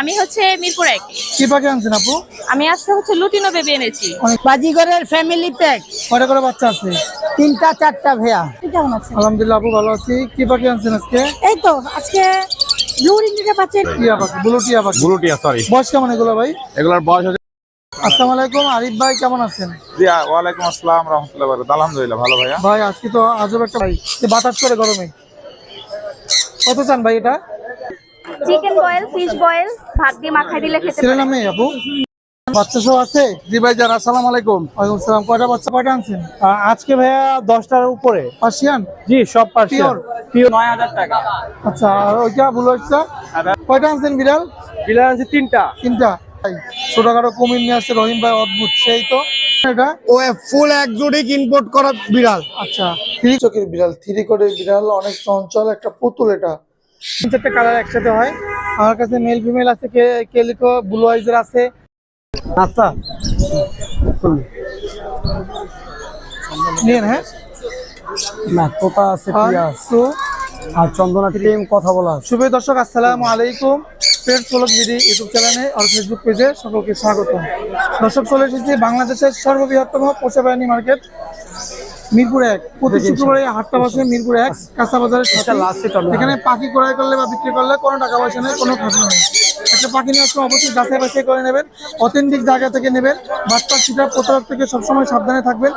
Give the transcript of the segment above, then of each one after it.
আমি হচ্ছে মিরপুর ১। কি পাখি আনছেন আপু? আমি আজকে হচ্ছে লুটিনো বেবি এনেছি। বাজিগরের ফ্যামিলি প্যাক। কয়টা করে বাচ্চা আছে? 3টা 4টা ভাইয়া। কেমন আছেন? আলহামদুলিল্লাহ আপু ভালো আছি। কি পাখি আনছেন আজকে? এই তো আজকে ব্লু রিংটা পাচ্ছেন। টিয়া পাখি, ব্লু টিয়া পাখি। ব্লু টিয়া, সরি। বয়স কেমন এগুলো ভাই? এগুলোর বয়স হচ্ছে। আসসালামু আলাইকুম আরিফ ভাই, কেমন আছেন? জি, ওয়ালাইকুম আসসালাম রাহমাতুল্লাহি ওয়া বারাকাতুহু। আলহামদুলিল্লাহ ভালো ভাইয়া। ভাই আজকে তো আজব একটা ভাই, বাতাস করে গরমে। কত চান ভাই এটা? চিকেন বয়েল, ফিশ বয়েল, ভাত দিয়ে মাখায় দিলে খেতে ছেলে পারেন। নামে আপু? বাচ্চা সহ আছে? জি ভাই জান, আসসালামু আলাইকুম। ওয়ালাইকুম আসসালাম। কয়টা বাচ্চা কয়টা আনছেন? আজকে ভাইয়া 10টার উপরে। পার্সিয়ান? জি, সব পার্সিয়ান। পিওর 9000 টাকা। আচ্ছা, আর ওইটা ব্লু হচ্ছে কয়টা আনছেন? বিড়াল বিলার আছে 3টা। ভাই ছোটখাটো কুমির নিয়ে আসছে রহিম ভাই, অদ্ভুত সেই তো। এটা ও ফুল একজোটিক ইম্পোর্ট করা বিড়াল। আচ্ছা, থ্রি চোখের বিড়াল, থ্রি কোটের বিড়াল, অনেক চঞ্চল একটা পুতুল। এটা 3-4টা কালার একসাথে হয়। আমার কাছে মেল ফিমেল আছে, কেলিকো, ব্লু আইজের আছে। আচ্ছা, নিন। হ্যাঁ, না তোতা আছে, পিয়াস আর চন্দনা টিম কথা বলা আছে। শুভ দর্শক, আসসালামু আলাইকুম। পেট চলক বিডি ইউটিউব চ্যানেলে আর ফেসবুক পেজে সকলকে স্বাগত। দর্শক, চলে এসেছি বাংলাদেশের সর্ববৃহত্তম পোষা প্রাণী মার্কেট মিরপুর ১। প্রতি শুক্রবারে হাটটা বসে মিরপুর ১ কাঁচা বাজারের সাথে। এখানে পাখি ক্রয় করলে বা বিক্রি করলে কোনো টাকা পয়সা নেই, কোনো খাজনা নেই। একটা পাখি নিয়ে আসলে অবশ্যই যাচাই বাছাই করে নেবেন, অথেন্টিক জায়গা থেকে নেবেন। বাটপার শিকার প্রতারক থেকে সবসময় সাবধানে থাকবেন।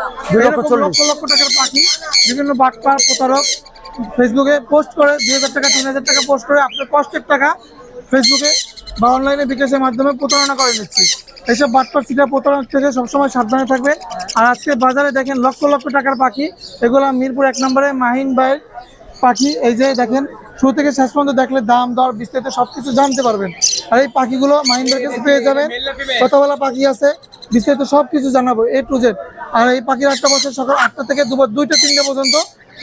লক্ষ লক্ষ টাকার পাখি বিভিন্ন বাটপার প্রতারক ফেসবুকে পোস্ট করে ২০০০ টাকা ৩০০০ টাকা পোস্ট করে আপনার কষ্টের টাকা ফেসবুকে বা অনলাইনে বিকাশের মাধ্যমে প্রতারণা করে নিচ্ছি। এইসব বাটপার শিকার প্রতারণা থেকে সবসময় সাবধানে থাকবেন। আর আজকে বাজারে দেখেন লক্ষ লক্ষ টাকার পাখি, এগুলো মিরপুর ১ নম্বরে মাহিন ভাইয়ের পাখি। এই যে দেখেন, শুরু থেকে শেষ পর্যন্ত দেখলে দাম দর বিস্তারিত সবকিছু জানতে পারবেন। আর এই পাখিগুলো মাহিন ভাইয়ের কাছে পেয়ে যাবেন। কতবেলা পাখি আছে বিস্তারিত সবকিছু জানাবো A to Z। আর এই পাখির একটা বছর সকাল ৮টা থেকে দুপুর ২টা-৩টা পর্যন্ত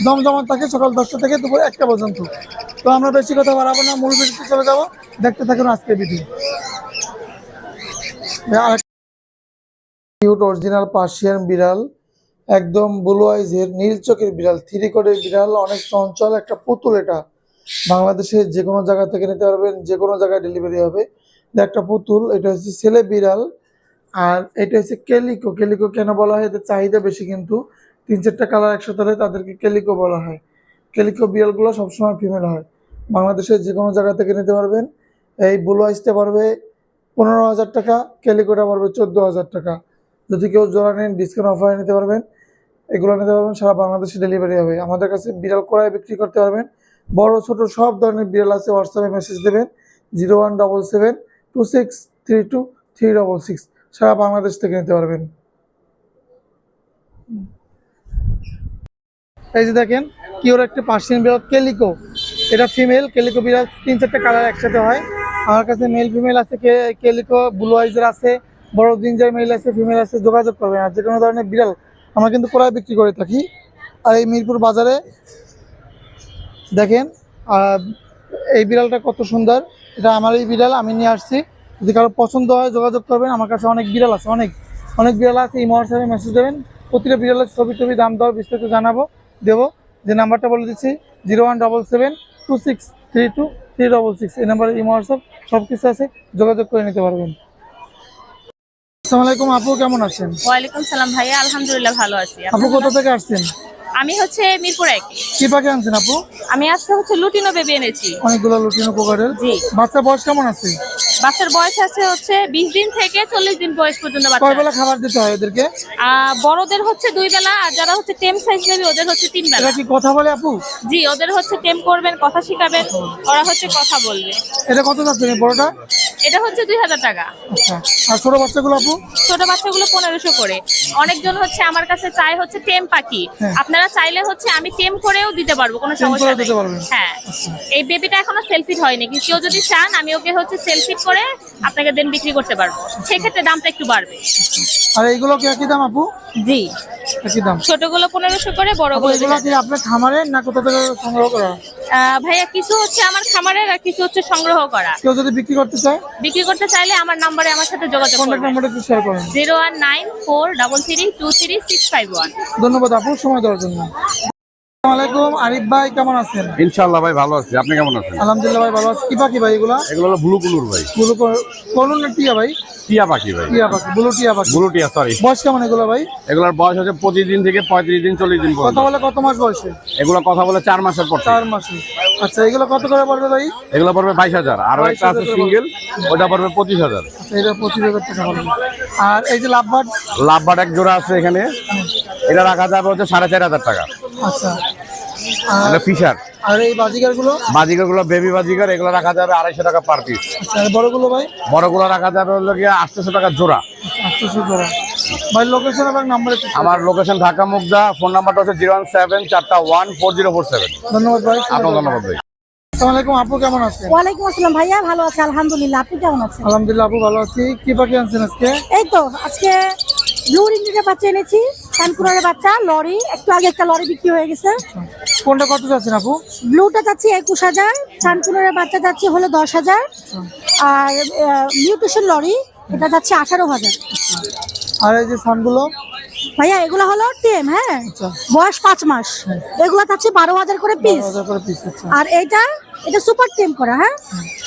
দমদমা থাকে, সকাল 10টা থেকে দুপুর 1টা পর্যন্ত। তো আমরা বেশি কথা বাড়াবো না, মূল ভিডিওতে চলে যাবো। দেখতে থাকুন আজকের ভিডিও। কিউট অরিজিনাল পার্সিয়ান বিড়াল, একদম ব্লু আইজের নীল চোখের বিড়াল, থ্রি কোটের বিড়াল, অনেক চঞ্চল একটা পুতুল। এটা বাংলাদেশের যে কোনো জায়গা থেকে নিতে পারবেন, যে কোনো জায়গায় ডেলিভারি হবে। একটা পুতুল। এটা হচ্ছে ছেলে বিড়াল। আর এটা হচ্ছে কেলিকো। কেলিকো কেন বলা হয়? এদের চাহিদা বেশি, কিন্তু 3-4টা কালার একসাথে হলে তাদেরকে কেলিকো বলা হয়। কেলিকো বিড়ালগুলো সবসময় ফিমেল হয়। বাংলাদেশের যে কোনো জায়গা থেকে নিতে পারবেন। এই ব্লু আইসটা পারবে 15,000 টাকা, কেলিকোটা পারবে 14,000 টাকা। যদি কেউ জোড়া নেন ডিসকাউন্ট অফারে নিতে পারবেন। এগুলো নিতে পারবেন, সারা বাংলাদেশে ডেলিভারি হবে। আমাদের কাছে বিড়াল ক্রয় বিক্রি করতে পারবেন, বড় ছোট সব ধরনের বিড়াল আছে। হোয়াটসঅ্যাপে মেসেজ দেবেন 0177263236, সারা বাংলাদেশ থেকে নিতে পারবেন। এই যে দেখেন, কিওর একটা পার্সিয়ান বিড়াল কেলিকো, এটা ফিমেল। কেলিকো বিড়াল 3-4টা কালার একসাথে হয়। আমার কাছে মেল ফিমেল আছে, কেলিকো, ব্লু আইজের আছে, বড় জিঞ্জার মেল আছে, ফিমেল আছে। যোগাযোগ করবেন। আর যে কোনো ধরনের বিড়াল আমরা কিন্তু ক্রয় বিক্রি করে থাকি। আর এই মিরপুর বাজারে দেখেন এই বিড়ালটা কত সুন্দর। এটা আমার এই বিড়াল, আমি নিয়ে আসছি। যদি কারো পছন্দ হয় যোগাযোগ করবেন। আমার কাছে অনেক বিড়াল আছে, অনেক বিড়াল আছে। এই হোয়াটসঅ্যাপে মেসেজ দেবেন, প্রতিটা বিড়ালের ছবি দাম দর বিস্তারিত জানাবো, দেবো। যে নাম্বারটা বলে দিচ্ছি 0177263236, এই নাম্বারে এই হোয়াটসঅ্যাপ সব কিছু আছে, যোগাযোগ করে নিতে পারবেন। আসসালামু আলাইকুম আপু, কেমন আছেন? ওয়ালাইকুম সালাম ভাইয়া, আলহামদুলিল্লাহ ভালো আছি। আপু কোথা থেকে আসছেন? আমি হচ্ছে মিরপুর ১। কি পাখি আনছেন আপু? আমি আজকে হচ্ছে লুটিনো বেবি এনেছি। অনেকগুলো লুটিনো কোকাটেল। জি। বাচ্চার বয়স কেমন আছে? বাচ্চার বয়স আছে হচ্ছে 20 দিন থেকে 40 দিন বয়স পর্যন্ত কয় বাচ্চা। বেলা খাবার দিতে হয় এদেরকে? বড়দের হচ্ছে 2 বেলা, আর যারা হচ্ছে টেম সাইজ বেবি ওদের হচ্ছে 3 বেলা। এরা কি কথা বলে আপু? জি, ওদের হচ্ছে টেম করবেন, কথা শিখাবেন, ওরা হচ্ছে কথা বলবে। এটা কত যাচ্ছে বড়টা? এটা হচ্ছে 2000 টাকা। আচ্ছা, আর ছোট বাচ্চাগুলো আপু? ছোট বাচ্চাগুলো 1500 করে। অনেকজন হচ্ছে আমার কাছে চাই হচ্ছে টেম পাখি। হ্যাঁ। আপনারা চাইলে হচ্ছে আমি টেম করেও দিতে পারবো, কোনো টেম সমস্যা করেও নেই। দিতে পারবেন? হ্যাঁ, এই বেবিটা এখনো সেলফিট হয়নি, কেউ যদি চান আমি ওকে হচ্ছে সেলফিট করে আপনাকে দেন বিক্রি করতে পারবো। সেক্ষেত্রে দামটা একটু বাড়বে। আর এইগুলো কি একই দাম আপু? জি, একই দাম। ছোটগুলো 1500 করে, আপু বড়গুলো এগুলো কি আপনার খামারের না কোথা থেকে সংগ্রহ করা? ভাইয়া কিছু হচ্ছে আমার খামারের আর কিছু হচ্ছে সংগ্রহ করা। কেউ যদি বিক্রি করতে চায়? বিক্রি করতে চাইলে আমার নাম্বারে আমার সাথে যোগাযোগ কন্ট্যাক্ট করবেন। নাম্বারটা একটু শেয়ার করেন। 019433233651। ধন্যবাদ আপু সময় দেওয়ার জন্য। আসসালামু আলাইকুম আরিফ ভাই, কেমন আছেন? ইনশাআল্লাহ ভাই ভালো আছি, আপনি কেমন আছেন? আলহামদুলিল্লাহ ভাই ভালো আছি। কি পাখি ভাই এগুলা? এগুলো হলো ব্লু কুলুর ভাই, ব্লু কোলন না টিয়া ভাই? টিয়া পাখি ভাই, টিয়া পাখি, ব্লু টিয়া পাখি। ব্লু টিয়া সরি। বয়স কেমন এগুলো ভাই? এগুলোর বয়স হচ্ছে 25 দিন থেকে 35 দিন 40 দিন কথা পর্যন্ত। বলে কত মাস বয়সে? এগুলো কথা বলে 4 মাসের পর থেকে। 4 মাসে। আচ্ছা, এগুলো কত করে পড়বে ভাই? এগুলো পড়বে 22,000, আরো একটা আছে 22,000 সিঙ্গেল, ওটা পড়বে 25,000। আচ্ছা, এটা 25,000 টাকা পড়বে। আর এই যে লাভবার্ড? লাভবার্ড এক জোড়া আছে এখানে, এটা রাখা যাবে হচ্ছে 4,500 টাকা। আচ্ছা, এটা ফিশার। আর এই বাজিগার গুলো? বাজিগার গুলো বেবি বাজিগার, এগুলো রাখা যাবে 250 টাকা পার পিস। আচ্ছা, আর বড়গুলো ভাই? বড়গুলো রাখা যাবে হলো গিয়ে 800 টাকা জোড়া। 800 করে। ভাই লোকেশন এবং নাম্বার একটু? আমার লোকেশন ঢাকা মুগদা, ফোন নাম্বারটা হচ্ছে 017414047। ধন্যবাদ ভাই। আপনার ধন্যবাদ ভাই। আসসালামু আলাইকুম আপু, কেমন আছেন? ওয়ালাইকুম আসসালাম ভাইয়া, ভালো আছে আলহামদুলিল্লাহ। আপনি কেমন আছেন? আলহামদুলিল্লাহ আপু ভালো আছি। কি পাখি আনছেন আজকে? এই তো আজকে ব্লু রিংগের বাচ্চা এনেছি, কানকুরারের বাচ্চা, লরি। একটু আগে একটা লরি বিক্রি হয়ে গেছে। কোনটা কত যাচ্ছেন আপু? ব্লুটা যাচ্ছি 21,000, কানকুরারের বাচ্চা যাচ্ছি হলো 10,000, আর মিউটেশন লরি এটা যাচ্ছে 18,000। আর এই যে সানগুলো? ভাইয়া এগুলো হলো টেম, হ্যাঁ, বয়স 5 মাস। এগুলো যাচ্ছে 12,000 করে পিস। 12,000 করে পিস। আচ্ছা, আর এটা সুপার টেম করা, হ্যাঁ,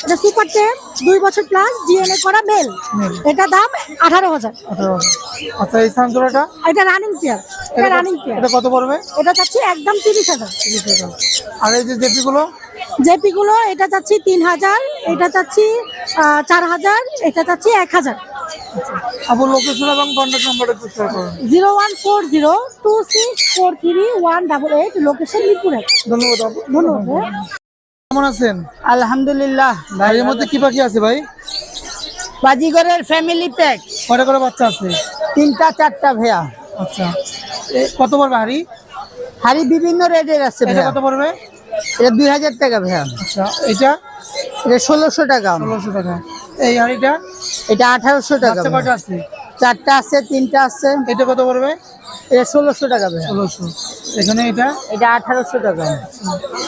এটা সুপার টেম 2 বছর প্লাস ডিএনএ করা মেল। এটা দাম 18,000। 18,000। আচ্ছা, এই সানজোড়াটা? এটা রানিং পেয়ার, এটা রানিং পেয়ার। এটা কত পড়বে? এটা চাচ্ছি একদম 30,000। 30,000। আর এই যে জেপিগুলো? জেপি গুলো এটা চাচ্ছি 3,000, এটা চাচ্ছি 4,000, এটা চাচ্ছি 1,000। আপু লোকেশন এবং কন্ট্যাক্ট নাম্বারটা একটু শেয়ার করুন। 01402643188, লোকেশন মিরপুর 1। ধন্যবাদ আপু। ধন্যবাদ। কেমন আছেন? আলহামদুলিল্লাহ। ভাই এর মধ্যে কি পাখি আছে ভাই? বাজিগরের ফ্যামিলি প্যাক কয়টা করে বাচ্চা আছে? 3টা 4টা ভাইয়া। আচ্ছা, কত পড়বে হাড়ি? হাড়ি বিভিন্ন রেটের আছে এটা ভাইয়া। কত পড়বে? এটা 2,000 টাকা ভাইয়া। আচ্ছা, এটা? এটা 1,600 টাকা। 1,600 টাকা। এই হাড়িটা? এটা 1,800 টাকা বাচ্চা কয়টা আছে? 4টা আছে, 3টা আছে। এটা কত পড়বে? এটা 1,600 টাকা ভাইয়া। 1,600। এখানে এটা? এটা 1,800 টাকা।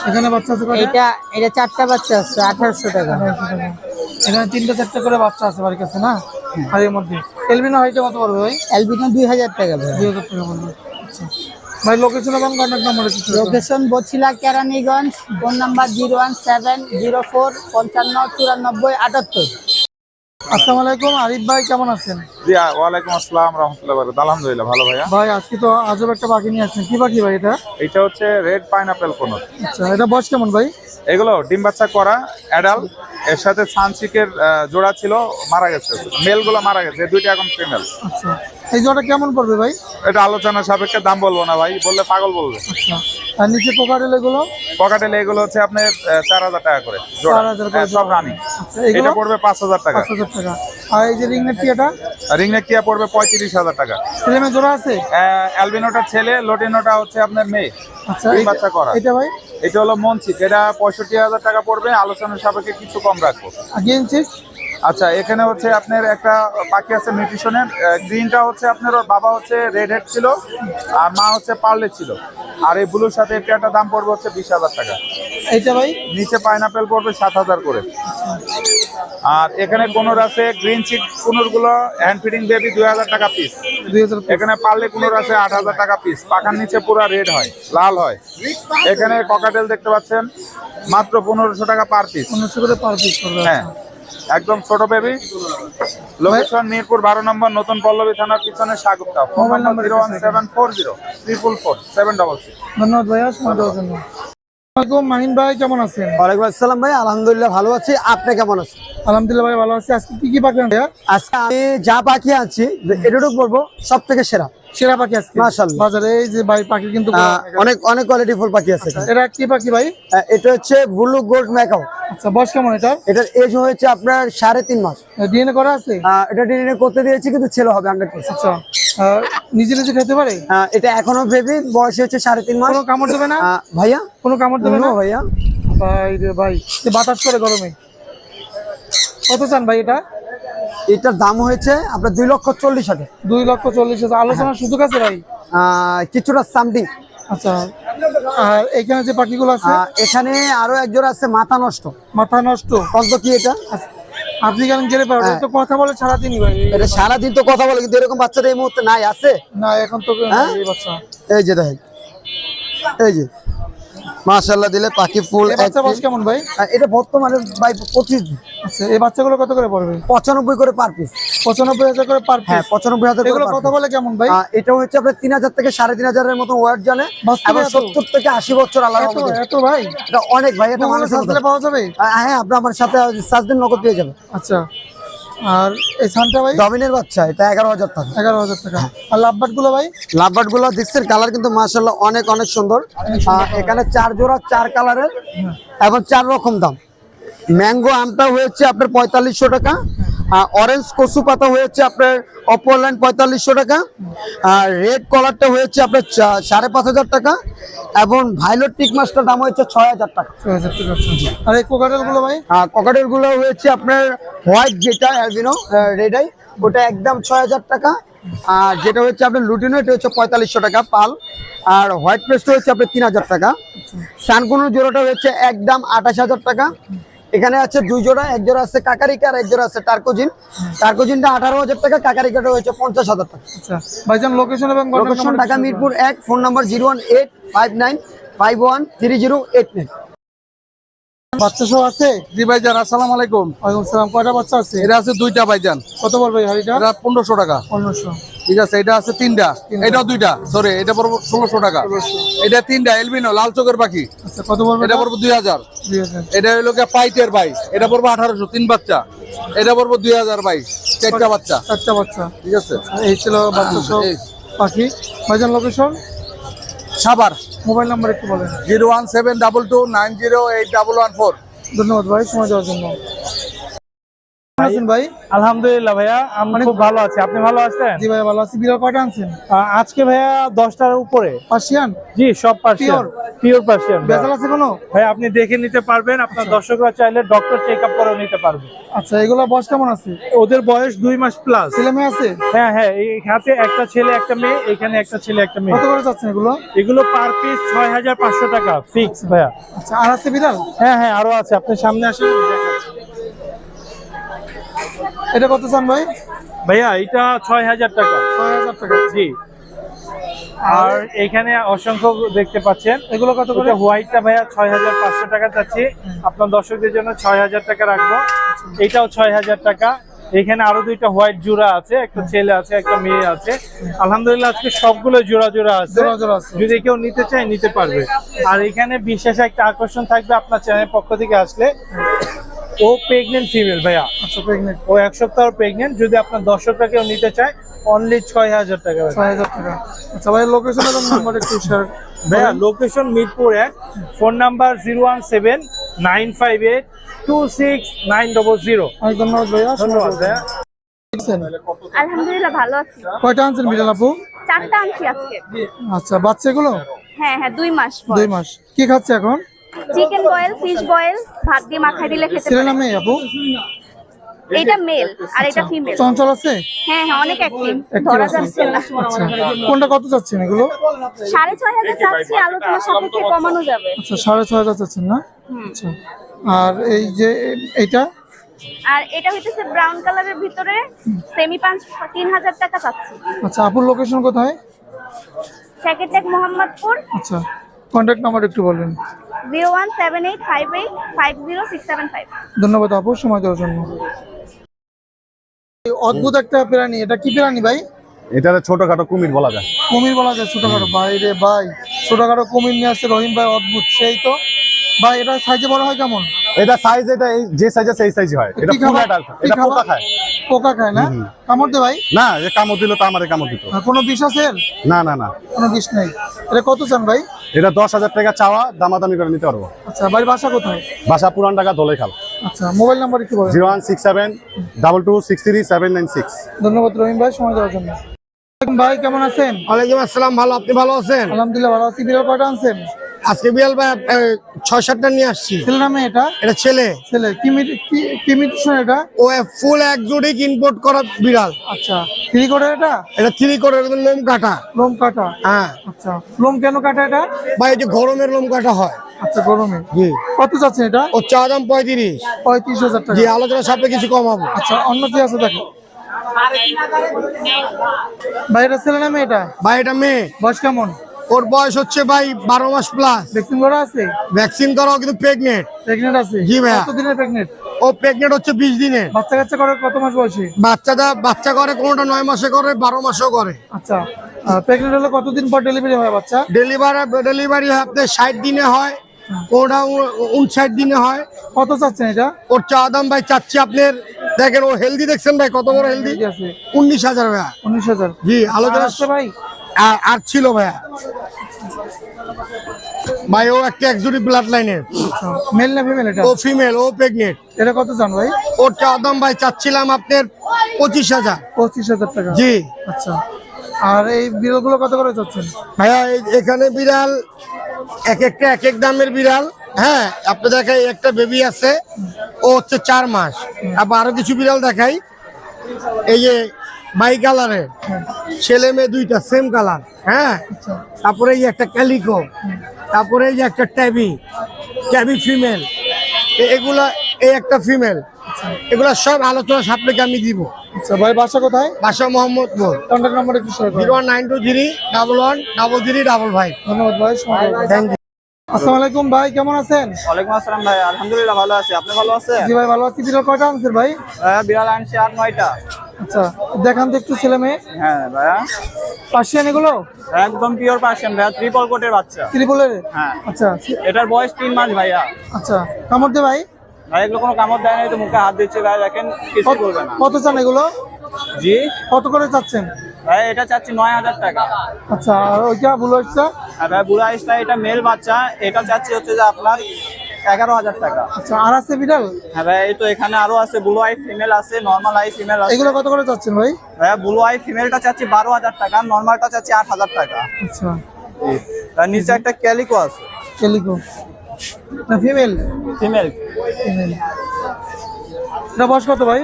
এখানে বাচ্চা আছে কয়টা? এটা 4টা বাচ্চা আছে, 1,800 টাকা। 1,800 টাকা। এখানে 3টা 4টা করে বাচ্চা আছে বাড়ির কাছে না? হাড়ির মধ্যে। এলবিনো হাড়িটা কত পড়বে ভাই? এলবিনো 2,000 টাকা ভাইয়া। 2,000 টাকা পড়বে। আচ্ছা ভাই, লোকেশন এবং কন্ট্যাক্ট নাম্বার একটু শেয়ার করুন। Location Bosila Keraniganj, phone number 01704 54 94 78। আসসালামু আলাইকুম আরিফ ভাই, কেমন আছেন? জি ওয়ালাইকুম আসসালাম রহমতুল্লাহ বারকাতুহু। আলহামদুলিল্লাহ ভালো ভাইয়া। ভাই আজকে তো আজব একটা পাখি নিয়ে আসছেন। কি পাখি ভাই এটা? এটা হচ্ছে রেড পাইনাপেল কোনর। আচ্ছা, এটা বয়স কেমন ভাই? এগুলো ডিম বাচ্চা করা অ্যাডাল্ট, এর সাথে সানসিকের জোড়া ছিল, মারা গেছে। মেলগুলো মারা গেছে, এই দুইটা এখন ফিমেল। আচ্ছা, এই জোড়াটা কেমন পড়বে ভাই? এটা আলোচনা সাপেক্ষে, দাম বলবো না ভাই, বললে পাগল বলবে। আচ্ছা, আর নিচে কোকাটেল এগুলো? পকেটেল এগুলো হচ্ছে আপনার 4,000 টাকা করে জোড়া। 4,000 করে হ্যাঁ, সব জোড়া। রানি। আচ্ছা, এগুলো? এটা পড়বে 5,000 টাকা। 5,000 টাকা। আর এই যে রিংনেট টিয়াটা? রিংনেক টিয়া পড়বে 35,000 টাকা। ছেলে জোড়া আছে? অ্যালবিনোটা ছেলে, লোটিনোটা হচ্ছে আপনার মেয়ে। আচ্ছা, ডিম বাচ্চা করা। এটা ভাই? এটা হলো মনচিক, এটা 65,000 টাকা পড়বে, আলোচনার সাপেক্ষে কিছু কম রাখবো। গেঞ্চিস? আচ্ছা, এখানে হচ্ছে আপনার একটা পাখি আছে মিউটেশনের, গ্রিনটা হচ্ছে আপনার, ওর বাবা হচ্ছে রেড হেড ছিল আর মা হচ্ছে পার্লে ছিল। আর এই ব্লুর সাথে একটা দাম পড়বে হচ্ছে 20,000 টাকা। এইটা ভাই? নিচে পাইনাপেল পড়বে 7,000 করে। আর এখানে কোনোর আছে গ্রিন চিক, কোনোর গুলো হ্যান্ড ফিডিং বেবি 2,000 টাকা পিস। 2,000। এখানে পার্লে কোনোর আছে 8,000 টাকা পিস, পাখার নিচে পুরো রেড হয়, লাল হয়। এখানে ককাটেল দেখতে পাচ্ছেন মাত্র 1,500 টাকা পার পিস। 1,500 করে পার পিস পড়বে। হ্যাঁ, একদম ছোট বেবি। লোকেশন মিরপুর 12 নম্বর, নতুন পল্লবী থানার পিছনে স্বাগত। মোবাইল নাম্বার 01740 ধন্যবাদ ভাইয়া সময় দেওয়ার জন্য। আসসালামু আলাইকুম মাহিন ভাই, কেমন আছেন? ওয়ালাইকুম আসসালাম ভাই, আলহামদুলিল্লাহ ভালো আছি। আপনি কেমন আছেন? আলহামদুলিল্লাহ ভাই ভালো আছি। আজকে কি কি পাখি আনছেন ভাইয়া? আজকে আমি যা পাখি আছি এটুকু বলবো সব থেকে সেরা সেরা পাখি আজকে মাশাআল্লাহ। বাজারে এই যে ভাই পাখি কিন্তু অনেক অনেক কোয়ালিটি ফুল পাখি আছে এখানে। এটা কি পাখি ভাই? এটা হচ্ছে ব্লু গোল্ড ম্যাকাও। আচ্ছা, বয়স কেমন এটা? এটার এজ হয়েছে আপনার 3.5 মাস। ডিএনএ করা আছে? এটা ডিএনএ করতে দিয়েছি কিন্তু ছেলে হবে 100%। আচ্ছা, নিজে নিজে খেতে পারে? এটা এখনো বেবি, বয়স হচ্ছে 3.5 মাস। কোনো কামড় দেবে না ভাইয়া? কোনো কামড় দেবে না No ভাইয়া। ভাই রে ভাই, যে বাতাস করে গরমে। কত চান ভাই এটা? এটার দাম হয়েছে আপনার 2,40,000। 2,40,000। আলোচনার সুযোগ আছে ভাই? কিছুটা সামথিং। আচ্ছা, আর এখানে যে পাখিগুলো আছে? এখানে আরো একজোড়া আছে মাথা নষ্ট। মাথা নষ্ট? কত কি এটা? আপনি কেন গেলে পারবেন? তো কথা বলে সারাদিনই ভাই। এটা সারাদিন তো কথা বলে, কিন্তু এরকম বাচ্চাটা এই মুহূর্তে নাই, আছে না এখন তো হ্যাঁ? এই বাচ্চা। এই যে দেখেন, এই যে মাশাআল্লাহ দিলে পাখি ফুল এই বাচ্চা বয়স কেমন ভাই? এটা বর্তমানে ভাই 25 দিন। আচ্ছা এই বাচ্চাগুলো কত করে পড়বে? 95 করে পার পিস। 95,000 করে পার হ্যাঁ পিস। 95,000 করে এগুলো per কথা piece। বলে কেমন ভাই? এটা হচ্ছে আপনার 3000 থেকে 3500 এর মতো ওয়াট জানে বাস্তবে এবং এত? 70 থেকে 80 বছর আল্লাহর এত রহমতে। এত ভাই? এটা অনেক ভাই, এটা মোবাইলে মানুষের সার্চ দিলে মতো। পাওয়া যাবে? হ্যাঁ আপনি আমার সাথে সাজ দিন নগদ পেয়ে যাবেন। আচ্ছা আর এই সানটা ভাই? ডমিনের বাচ্চা এটা 11,000 টাকা। 11,000 টাকা। আর লাভবার্ড গুলো ভাই? লাভবার্ড গুলো দেখছেন কালার কিন্তু মাশাআল্লাহ অনেক অনেক সুন্দর। এখানে 4 জোড়া 4 কালারের এবং 4 রকম দাম। ম্যাঙ্গো আমটা হয়েছে আপনার 4500 টাকা, অরেঞ্জ কচু পাতা হয়েছে আপনার অপোলাইন 4500 টাকা, আর রেড কলারটা হয়েছে আপনার 5,500 টাকা এবং ভাইলট টিক মাছটার দাম হচ্ছে 6,000 টাকা। 6,000 টাকা। আর এই কোকাটেল গুলো ভাই? ককাটেল গুলো হয়েছে আপনার হোয়াইট যেটা অ্যালবিনো রেড আই ওটা একদম 6,000 টাকা, আর যেটা হচ্ছে আপনার লুটিনো এটা হচ্ছে 4500 টাকা পাল, আর হোয়াইট পেস্ট হচ্ছে আপনার 3,000 টাকা। সানকুনোর জোড়াটা হচ্ছে একদম 28,000 টাকা। এখানে আছে 2 জোড়া, এক জোড়া আছে কাকারিকা আর এক জোড়া আছে টার্কোজিন। টার্কোজিনটা 18,000 টাকা, কাকারিকাটা হচ্ছে 50,000 টাকা। আচ্ছা ভাইজান লোকেশন এবং contact লোকেশন number ঢাকা একটু মিরপুর 1, ফোন নাম্বার 0185951308089। বাচ্চা সহ আছে? জি ভাইজান, আসসালামু আলাইকুম। ওয়ালাইকুম সালাম। কয়টা বাচ্চা আছে? এটা আছে 2টা ভাইজান। কত বলবে এই হাড়িটা? এটা 1500 টাকা। 1500। ঠিক আছে, এটা আছে 3টা, এটাও 2টা, সরি এটা পড়বো 1600 টাকা। এটা 3টা এলবিনো লাল চোখের পাখি, আচ্ছা কত বলবে? এটা পড়বো 2000। 2000। এটা হইলো গিয়ে পাইটের ভাই, এটা পড়বো 1800, 3 বাচ্চা। এটা পড়বো 2000 ভাই, 4টা বাচ্চা। 4টা বাচ্চা। ঠিক আছে, এই ছিল বাচ্চা সহ এই। পাখি। ভাইজান লোকেশন সাভার মোবাইল নাম্বার একটু বলেন। 01722908114। ধন্যবাদ ভাই সময় দেওয়ার জন্য। কেমন আছেন ভাই? আলহামদুলিল্লাহ ভাইয়া, আমি খুব ভালো আছি। আপনি ভালো আছেন? জি ভাই ভালো আছি। বিড়াল কয়টা আনছেন? আজকে ভাইয়া 10টার উপরে। পার্সিয়ান? জি সব পার্সিয়ান, পিওর পার্সিয়ান। বেজাল আছে কোনো? ভাই আপনি দেখে নিতে পারবেন, আপনার দর্শকরা চাইলে ডক্টর চেক আপ করেও নিতে পারবে। আচ্ছা এগুলো বয়স কেমন আছে? ওদের বয়স 2 মাস প্লাস। ছেলে মেয়ে আছে? হ্যাঁ হ্যাঁ, এই হাতে একটা ছেলে একটা মেয়ে, এখানে একটা ছেলে একটা মেয়ে। কত করে চাচ্ছেন এগুলো? এগুলো পার পিস 6,500 টাকা ফিক্স ভাইয়া। আচ্ছা আর আছে বিড়াল? হ্যাঁ হ্যাঁ আরো আছে, আপনি সামনে আসেন আমি দেখাচ্ছি। এটা কত চান ভাই? ভাইয়া এটা 6,000 টাকা। 6,000 টাকা। জি, আর এখানে অসংখ্য দেখতে পাচ্ছেন। এগুলো কত করে? হোয়াইটটা ভাইয়া 6,500 টাকা চাচ্ছি, আপনার দর্শকদের জন্য 6,000 টাকা রাখবো। এটাও 6,000 টাকা। এখানে আরো 2টা হোয়াইট জোড়া আছে, একটা ছেলে আছে একটা মেয়ে আছে। আলহামদুলিল্লাহ আজকে সবগুলো জোড়া জোড়া আছে, জোড়া জোড়া আছে। যদি কেউ নিতে চায় নিতে পারবে। আর এখানে বিশেষ একটা আকর্ষণ থাকবে আপনার চ্যানেলের পক্ষ থেকে আসলে, ও প্রেগনেন্ট ফিমেল ভাইয়া। আচ্ছা প্রেগনেন্ট। ও 1 সপ্তাহ প্রেগনেন্ট, যদি আপনার দর্শকরা কেউ নিতে চায় অনলি 6,000 টাকা। 6,000 টাকা। আচ্ছা ভাই লোকেশন এবং নাম্বার একটু শেয়ার। ভাইয়া লোকেশন মিরপুর 1, ফোন নাম্বার 01795826900। অনেক ধন্যবাদ ভাইয়া। ধন্যবাদ ভাইয়া। আলহামদুলিল্লাহ ভালো আছি। কয়টা আনছেন বিড়াল আপু? 4টা আনছি আজকে। আচ্ছা বাচ্চাগুলো? হ্যাঁ হ্যাঁ 2 মাস 2 মাস। কি খাচ্ছে এখন? চিকেন বয়েল, ফিশ বয়েল, ভাত দিয়ে মাখাই দিলে খেতে ছেলে পারে। না মেয়ে আপু? এটা মেল আর এটা ফিমেল। চঞ্চল আছে? হ্যাঁ হ্যাঁ অনেক অ্যাক্টিভ, Active ধরা আছে? যাচ্ছে না। আচ্ছা কোনটা কত চাচ্ছেন এগুলো? 6,500 চাচ্ছি, আলোচনার সাপেক্ষে কমানো যাবে। আচ্ছা 6,500 চাচ্ছেন না? আচ্ছা আর এই যে এইটা? আর এটা হইতেছে ব্রাউন কালারের ভিতরে সেমি পাঁচ, 3,000 টাকা চাচ্ছি। আচ্ছা আপুর লোকেশন কোথায়? সেকেন্ড মোহাম্মদপুর। আচ্ছা কন্ট্যাক্ট নাম্বার একটু বলবেন। 01785850675। ধন্যবাদ আপু সময় দেওয়ার জন্য। এই অদ্ভুত একটা প্রাণী, এটা কি প্রাণী ভাই? এটা ছোটখাটো কুমির বলা যায়। কুমির বলা যায় ছোটখাটো? ভাই রে ভাই, ছোটখাটো কুমির নিয়ে আসছে রহিম ভাই, অদ্ভুত সেই তো। ভাই এটা সাইজে বড় হয় কেমন? এটা সাইজ, এটা যে সাইজে সেই সাইজ হয়। এটা কি ফুল খাবার? অ্যাডাল্ট, কি এটা খাবার? পোকা খায়। পোকা খায় না? কামড় দে ভাই? না, যে কামড় দিল তো আমারে কামড় দিত। আর কোনো বিষ আছে এর? না না না, কোনো বিষ নেই। এটা কত চান ভাই? এটা 10,000 টাকা চাওয়া, দামাদামি করে নিতে পারবো। আচ্ছা বাড়ির বাসা কোথায়? বাসা পুরান ঢাকা দোলেখাল। আচ্ছা মোবাইল নাম্বার একটু বলেন। 01672263796। ধন্যবাদ রহিম ভাই সময় দেওয়ার জন্য। ভাই কেমন আছেন? ওয়ালাইকুম আসসালাম, ভালো। আপনি ভালো আছেন? আলহামদুলিল্লাহ ভালো আছি। বিড়াল কয়টা আনছেন? আজকে বিড়াল ভাই 6-7টা নিয়ে আসছি। ছেলে না মেয়ে এটা? এটা ছেলে। ছেলে। কি মিউটেশন এটা? ও ফুল একজোটিক ইম্পোর্ট করা বিড়াল। আচ্ছা 3 কোটের এটা? এটা 3 কোটের লোম কাটা। লোম কাটা? হ্যাঁ আচ্ছা লোম কেন কাটা এটা? ভাই এই যে গরমের লোম কাটা হয়। আচ্ছা গরমে। জি। কত চাচ্ছেন এটা? ও চা দাম 35। 35,000 টাকা। জি, আলোচনা সাপে কিছু কমাবো। আচ্ছা অন্য কি আছে দেখো। ভাই এটা ছেলে না মেয়ে এটা? ভাই এটা মেয়ে, বয়স কেমন? ওর বয়স হচ্ছে ভাই 12 মাস প্লাস। ভ্যাকসিন করা আছে? ভ্যাকসিন করাও কিন্তু প্রেগনেন্ট। প্রেগনেন্ট আছে? জি ভাইয়া। কত দিনের প্রেগনেন্ট? ও প্রেগনেন্ট হচ্ছে 20 দিনে। বাচ্চা কাচ্চা করে কত মাস বয়সে? বাচ্চা করে, কোনোটা 9 মাসে করে, 12 মাসেও করে। আচ্ছা, প্রেগনেন্ট হলে কতদিন পর ডেলিভারি হয় বাচ্চা? ডেলিভারি হয় আপনার 60 দিনে হয়, কোনোটা 59 দিনে হয়। কত চাচ্ছেন এটা? ওর চাওয়া দাম ভাই চাচ্ছি আপনার, দেখেন ও হেলদি, দেখছেন ভাই কত বড় হেলদি, ঠিক আছে। 19,000 ভাইয়া। 19,000? জি, আলোচনা আছে ভাই? আর ছিল ভাইয়া। ভাই ও একটা এক্সোটিক ব্লাড লাইনের। মেল না ফিমেল এটা? ও ফিমেল, ও প্রেগনেন্ট। এটা কত চান ভাই? ওর চাওয়া দাম ভাই চাচ্ছিলাম আপনার 25,000। 25,000 টাকা? জি। আচ্ছা, আর এই বিড়ালগুলো কত করে চাচ্ছেন? ভাইয়া এখানে বিড়াল এক একটা এক এক দামের বিড়াল। হ্যাঁ, আপনি দেখাই একটা বেবি আছে, ও হচ্ছে 4 মাস। আবার আরো কিছু বিড়াল দেখাই, এই যে বাই কালারের, ছেলে মেয়ে দুইটা সেম কালার। হ্যাঁ, তারপরে এই যে একটা ক্যালিকো, তারপরে এই যে একটা ট্যাবি ফিমেল, এগুলা, এই একটা ফিমেল, এগুলা সব আলোচনা সাপেক্ষে আমি দিব। আচ্ছা ভাই, বাসা কোথায়? বাসা মোহাম্মদপুর। কন্ট্যাক্ট নাম্বার একটু শেয়ার করুন। 01923113355। ধন্যবাদ ভাই, সময় দেওয়ার জন্য। Thank you. আসসালামু আলাইকুম ভাই, কেমন আছেন? ওয়ালাইকুম আসসালাম ভাই, আলহামদুলিল্লাহ ভালো আছি। আপনি ভালো আছেন? জি ভাই ভালো আছি। বিড়াল কয়টা আনছেন ভাই? বিড়াল আনছি 8-9টা। আচ্ছা, দেখান তো একটু ছেলে মেয়ে। হ্যাঁ ভাইয়া, পার্সিয়ান এগুলো? একদম পিওর পার্সিয়ান ভাইয়া, ট্রিপল কোটের বাচ্চা। ত্রিপলের? হ্যাঁ। আচ্ছা এটার বয়স 3 মাস ভাইয়া। আচ্ছা, কামড় দে ভাই? ভাই এগুলো কোনো কামড় দেয় নাই, তো মুখে হাত দিচ্ছে ভাই, দেখেন কিছু বলবে না। কত চান এগুলো? জি কত করে চাচ্ছেন? ভাই এটা চাচ্ছি 9,000 টাকা। আচ্ছা, আর ওইটা বুলো হচ্ছে? আর ভাই বুড়া আইসটা, এটা মেল বাচ্চা, এটা চাচ্ছি হচ্ছে যে আপনার 11,000 টাকা। আচ্ছা, আর আছে বিড়াল? হ্যাঁ ভাই, এই তো এখানে আরো আছে, ব্লু আই ফিমেল আছে, নর্মাল আই ফিমেল আছে। এগুলো কত করে চাচ্ছেন ভাই? ভাইয়া ব্লু আই ফিমেলটা চাচ্ছি 12,000 টাকা, নর্মালটা চাচ্ছি 8,000 টাকা। আচ্ছা, তার নিচে একটা ক্যালিকো আছে, ক্যালিকো না ফিমেল? ফিমেল। ফিমেল। এটা বয়স কত ভাই?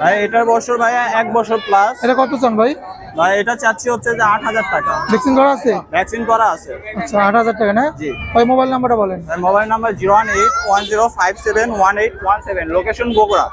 ভাই এটার বছর ভাইয়া 1 বছর প্লাস। এটা কত চান ভাই? ভাই এটা চাচ্ছি হচ্ছে যে 8,000 টাকা। ভ্যাকসিন করা আছে? ভ্যাকসিন করা আছে। আচ্ছা, 8,000 টাকা না? জি। ওই মোবাইল নাম্বারটা বলেন। Mobile number 01810571817, location Bogura.